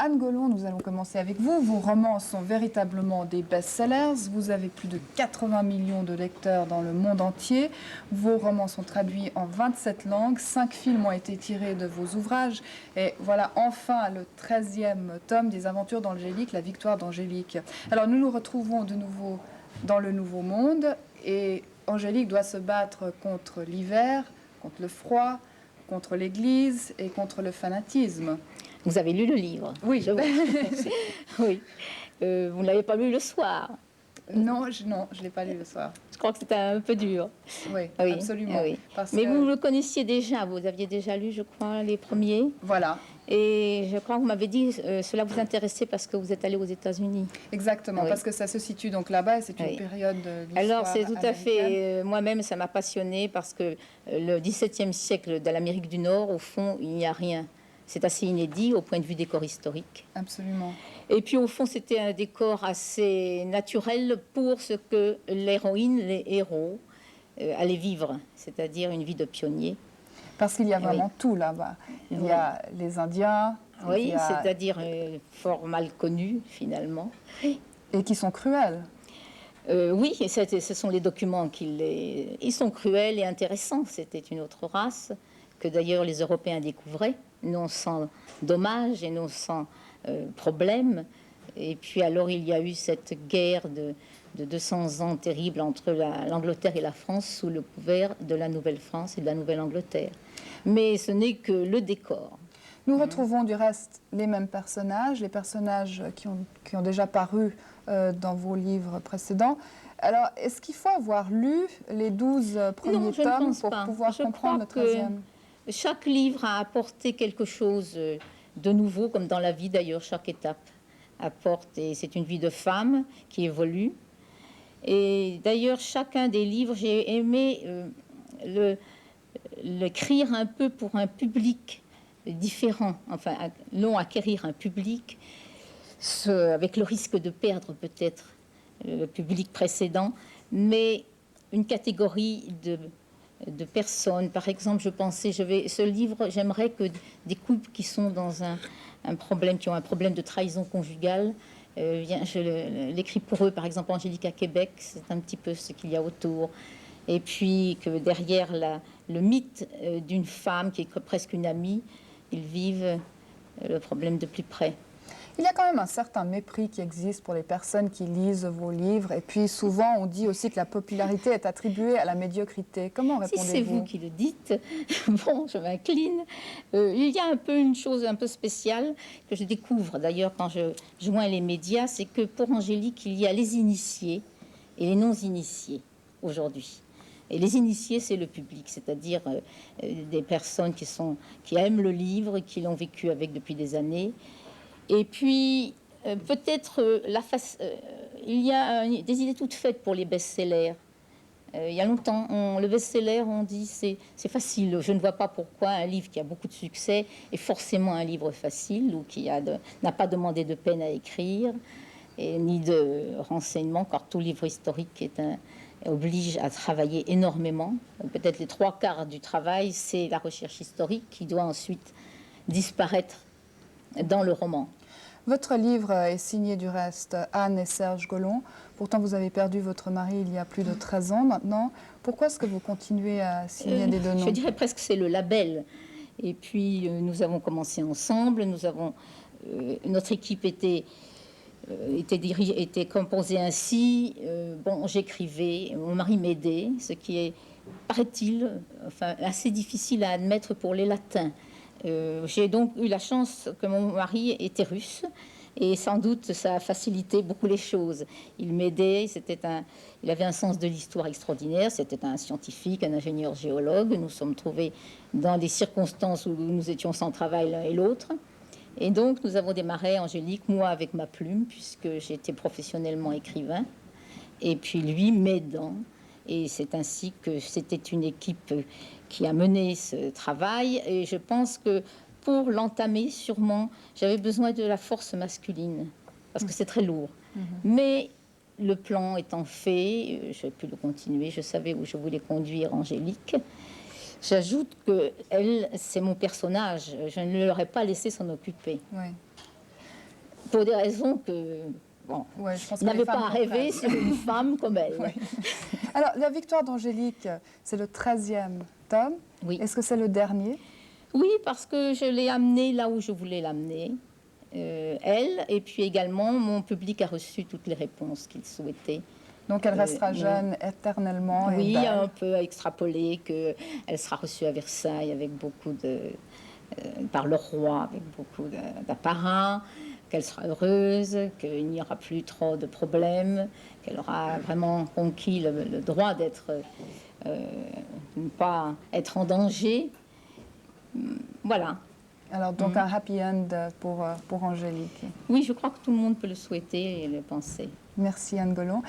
Anne Golon, nous allons commencer avec vous. Vos romans sont véritablement des best-sellers. Vous avez plus de 80 millions de lecteurs dans le monde entier. Vos romans sont traduits en 27 langues. 5 films ont été tirés de vos ouvrages. Et voilà enfin le 13e tome des Aventures d'Angélique, la victoire d'Angélique. Alors nous nous retrouvons de nouveau dans le Nouveau Monde. Et Angélique doit se battre contre l'hiver, contre le froid, contre l'Église et contre le fanatisme. Vous avez lu le livre? Oui. Je vois. Oui. Vous ne l'avez pas lu le soir? Non, je ne l'ai pas lu le soir. Je crois que c'était un peu dur. Oui, Oui, absolument. oui. Parce Mais que... vous le connaissiez déjà, vous aviez déjà lu, je crois, les premiers. Voilà. Et je crois que vous m'avez dit cela vous intéressait parce que vous êtes allé aux États-Unis. Exactement, Oui. Parce que ça se situe donc là-bas et c'est une Oui. période de l'histoire Alors c'est tout à américaine. fait, moi-même ça m'a passionné parce que le XVIIe siècle de l'Amérique du Nord, au fond, il n'y a rien. C'est assez inédit au point de vue décor historique. Absolument. Et puis au fond, c'était un décor assez naturel pour ce que l'héroïne, les héros, allaient vivre, c'est-à-dire une vie de pionnier. Parce qu'il y a vraiment tout là-bas. Il y a les Indiens. Oui, a... c'est-à-dire fort mal connus finalement. Et qui sont cruels. Oui, et ce sont les documents ils sont cruels et intéressants. C'était une autre race que d'ailleurs les Européens découvraient, non sans dommages et non sans problèmes. Et puis alors il y a eu cette guerre de 200 ans terrible entre l'Angleterre et la France sous le couvert de la Nouvelle-France et de la Nouvelle-Angleterre. Mais ce n'est que le décor. Nous retrouvons du reste les mêmes personnages, les personnages qui ont déjà paru dans vos livres précédents. Alors, est-ce qu'il faut avoir lu les 12 premiers tomes pour pouvoir comprendre le 13e? Chaque livre a apporté quelque chose de nouveau, comme dans la vie d'ailleurs, chaque étape apporte, et c'est une vie de femme qui évolue. Et d'ailleurs, chacun des livres, j'ai aimé l'écrire un peu pour un public différent, enfin, non acquérir un public, avec le risque de perdre peut-être le public précédent, mais une catégorie de personnes. Par exemple, je pensais, ce livre, j'aimerais que des couples qui sont dans un problème, qui ont un problème de trahison conjugale, je l'écris pour eux. Par exemple, Angélique à Québec, c'est un petit peu ce qu'il y a autour. Et puis que derrière le mythe d'une femme qui est presque une amie, ils vivent le problème de plus près. Il y a quand même un certain mépris qui existe pour les personnes qui lisent vos livres. Et puis souvent, on dit aussi que la popularité est attribuée à la médiocrité. Comment répondez-vous? Si c'est vous qui le dites, bon, je m'incline. Il y a un peu une chose un peu spéciale que je découvre d'ailleurs quand je joins les médias, c'est que pour Angélique, il y a les initiés et les non-initiés aujourd'hui. Et les initiés, c'est le public, c'est-à-dire des personnes qui aiment le livre, qui l'ont vécu avec depuis des années. Et puis, peut-être, il y a des idées toutes faites pour les best-sellers. Il y a longtemps, le best-seller, on dit, c'est facile. Je ne vois pas pourquoi un livre qui a beaucoup de succès est forcément un livre facile ou qui n'a pas demandé de peine à écrire, ni de renseignements, car tout livre historique oblige à travailler énormément. Peut-être les 3/4 du travail, c'est la recherche historique qui doit ensuite disparaître dans le roman. Votre livre est signé du reste Anne et Serge Golon. Pourtant, vous avez perdu votre mari il y a plus de 13 ans maintenant. Pourquoi est-ce que vous continuez à signer des deux noms? Je dirais presque que c'est le label. Et puis, nous avons commencé ensemble. Notre équipe était composée ainsi. Bon, j'écrivais, mon mari m'aidait, ce qui est, paraît-il, enfin, assez difficile à admettre pour les latins. J'ai donc eu la chance que mon mari était russe et sans doute ça a facilité beaucoup les choses. Il m'aidait, il avait un sens de l'histoire extraordinaire, c'était un scientifique, un ingénieur géologue. Nous sommes trouvés dans des circonstances où nous étions sans travail l'un et l'autre. Et donc nous avons démarré, Angélique, moi avec ma plume, puisque j'étais professionnellement écrivain, et puis lui m'aidant. Et c'est ainsi que c'était une équipe qui a mené ce travail. Et je pense que pour l'entamer, sûrement, j'avais besoin de la force masculine, parce que c'est très lourd. Mais le plan étant fait, j'ai pu le continuer. Je savais où je voulais conduire Angélique. J'ajoute que elle, c'est mon personnage. Je ne l'aurais pas laissé s'en occuper. Oui. pour des raisons que, bon, Ouais, je pense il que les n'avait pas femmes à rêver comprennent. sur une femme comme elle. Oui. Alors, la victoire d'Angélique, c'est le 13e tome. Oui. Est-ce que c'est le dernier? Oui, parce que je l'ai amenée là où je voulais l'amener, elle, et puis également mon public a reçu toutes les réponses qu'il souhaitait. Donc, elle restera Oui. jeune éternellement et Oui, belle. on peut extrapoler qu'elle sera reçue à Versailles avec beaucoup par le roi, avec beaucoup d'apparats, qu'elle sera heureuse, qu'il n'y aura plus trop de problèmes, qu'elle aura vraiment conquis le droit d'être, de ne pas être en danger. Voilà. Alors, donc, un happy end pour Angélique. Oui, je crois que tout le monde peut le souhaiter et le penser. Merci Anne Gollon.